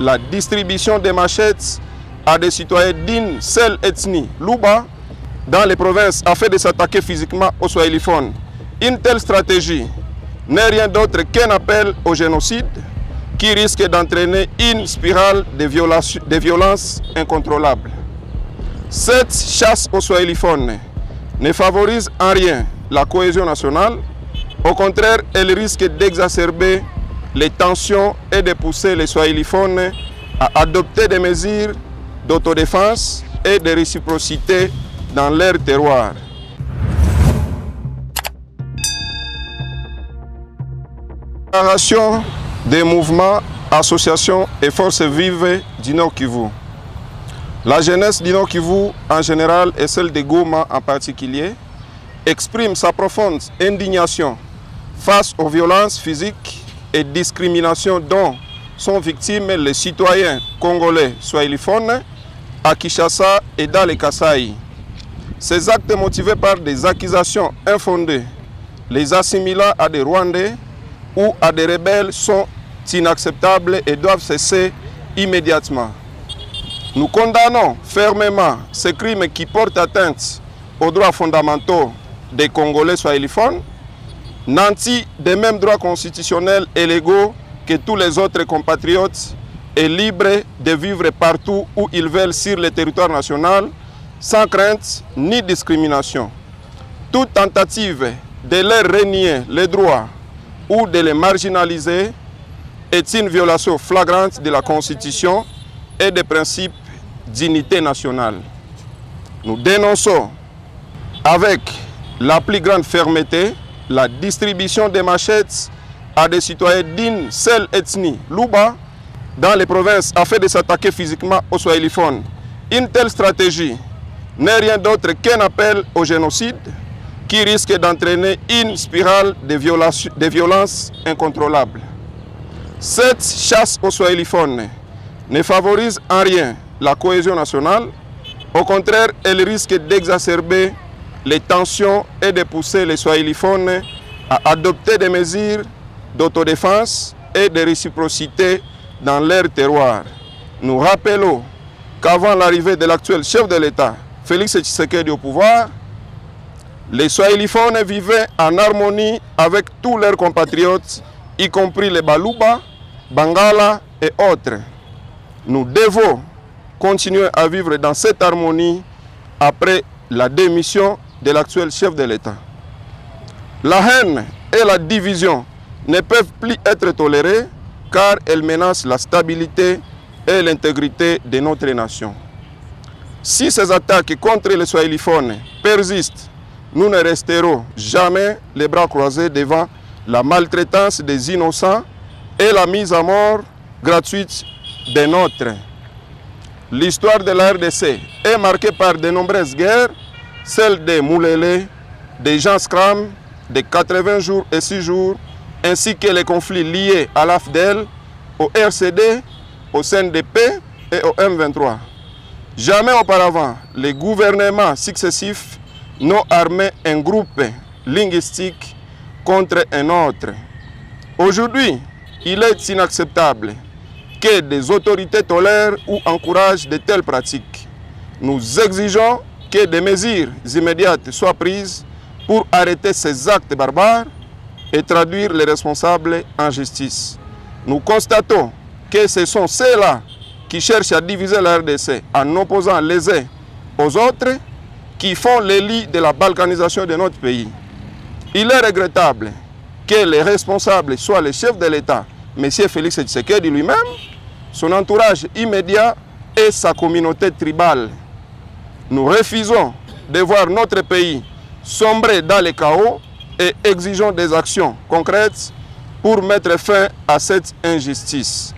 la distribution des machettes à des citoyens d'une seule ethnie, Luba, dans les provinces afin de s'attaquer physiquement aux swahiliphones. Une telle stratégie n'est rien d'autre qu'un appel au génocide qui risque d'entraîner une spirale de violences incontrôlables. Cette chasse aux swahiliphones ne favorise en rien la cohésion nationale. Au contraire, elle risque d'exacerber les tensions et de pousser les swahiliphones à adopter des mesures d'autodéfense et de réciprocité dans leur terroir. Déclaration des mouvements, associations et forces vives du Nord Kivu. La jeunesse du Nord Kivu en général et celle de Goma en particulier exprime sa profonde indignation face aux violences physiques et discriminations dont sont victimes les citoyens congolais swahiliphones à Kinshasa et dans les Kasaï. Ces actes motivés par des accusations infondées, les assimilant à des Rwandais ou à des rebelles sont inacceptables et doivent cesser immédiatement. Nous condamnons fermement ces crimes qui portent atteinte aux droits fondamentaux des Congolais swahiliphones, nantis des mêmes droits constitutionnels et légaux que tous les autres compatriotes et libres de vivre partout où ils veulent sur le territoire national, sans crainte ni discrimination. Toute tentative de leur renier les droits ou de les marginaliser est une violation flagrante de la Constitution et des principes d'unité nationale. Nous dénonçons avec la plus grande fermeté la distribution des machettes à des citoyens d'une seule ethnie, Luba, dans les provinces afin de s'attaquer physiquement aux swahiliphones. Une telle stratégie n'est rien d'autre qu'un appel au génocide qui risque d'entraîner une spirale de violences incontrôlables. Cette chasse aux swahiliphones ne favorise en rien la cohésion nationale. Au contraire, elle risque d'exacerber les tensions et de pousser les swahiliphones à adopter des mesures d'autodéfense et de réciprocité dans leur terroir. Nous rappelons qu'avant l'arrivée de l'actuel chef de l'État, Félix Tshisekedi au pouvoir, les swahiliphones vivaient en harmonie avec tous leurs compatriotes, y compris les Baluba, Bangala et autres. Nous devons continuer à vivre dans cette harmonie après la démission de l'actuel chef de l'État. La haine et la division ne peuvent plus être tolérées car elles menacent la stabilité et l'intégrité de notre nation. Si ces attaques contre les swahiliphones persistent, nous ne resterons jamais les bras croisés devant la maltraitance des innocents et la mise à mort gratuite des nôtres. L'histoire de la RDC est marquée par de nombreuses guerres, celle des Moulélé, des Jean Scram, des 80 jours et 6 jours, ainsi que les conflits liés à l'AFDEL, au RCD, au CNDP et au M23. Jamais auparavant, les gouvernements successifs n'ont armé un groupe linguistique contre un autre. Aujourd'hui, il est inacceptable que des autorités tolèrent ou encouragent de telles pratiques. Nous exigeons que des mesures immédiates soient prises pour arrêter ces actes barbares et traduire les responsables en justice. Nous constatons que ce sont ceux-là qui cherchent à diviser la RDC en opposant les uns aux autres qui font le lit de la balkanisation de notre pays. Il est regrettable que les responsables soient les chefs de l'État, M. Félix Tshisekedi lui-même, son entourage immédiat et sa communauté tribale. Nous refusons de voir notre pays sombrer dans le chaos et exigeons des actions concrètes pour mettre fin à cette injustice.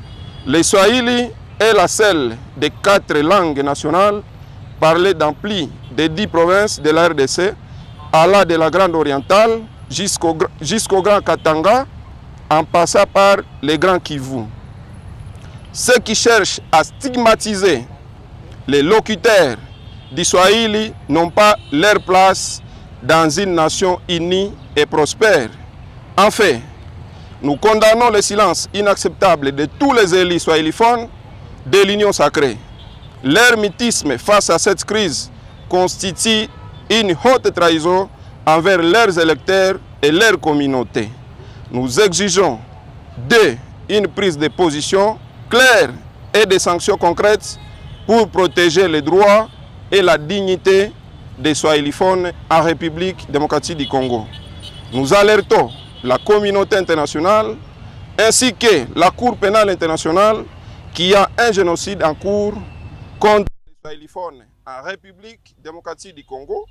Le Swahili est la seule des 4 langues nationales parlées dans plus de 10 provinces de la RDC, allant de la Grande Orientale jusqu'au Grand Katanga, en passant par les Grands Kivu. Ceux qui cherchent à stigmatiser les locuteurs du Swahili n'ont pas leur place dans une nation unie et prospère. En fait, nous condamnons le silence inacceptable de tous les élites swahiliphones de l'Union sacrée. Leur mutisme face à cette crise constitue une haute trahison envers leurs électeurs et leur communauté. Nous exigeons d'eux une prise de position claire et des sanctions concrètes pour protéger les droits et la dignité des swahiliphones en République démocratique du Congo. Nous alertons la communauté internationale ainsi que la Cour pénale internationale qu'il y a un génocide en cours contre les swahiliphones en République démocratique du Congo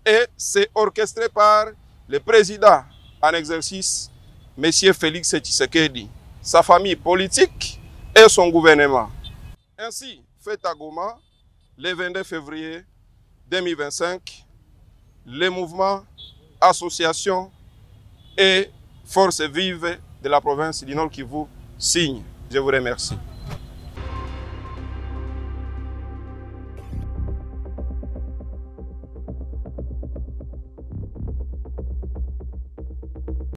et c'est orchestré par le président en exercice, M. Félix Tshisekedi, sa famille politique et son gouvernement. Ainsi, fait à Goma, le 22 février 2025, les mouvements, associations et forces vives de la province du Nord Kivu signent. Je vous remercie.